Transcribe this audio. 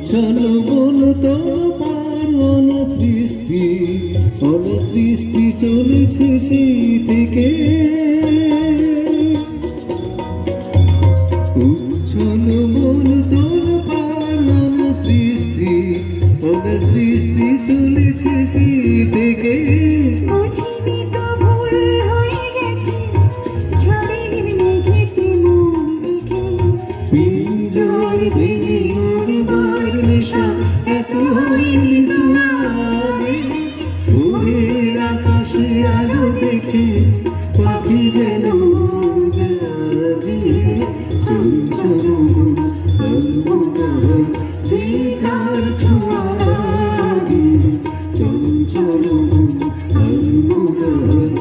চলো বলতো পারন সৃষ্টি সৃষ্টি চলেছে সেই থেকে চলো বলতো পারন সৃষ্টি সৃষ্টি চলেছে সেই থেকে পিঞ্জর ভেঙে উড়বার নেশা এত হয়নি তোমারে ভোরের আকাশে আলো দেখে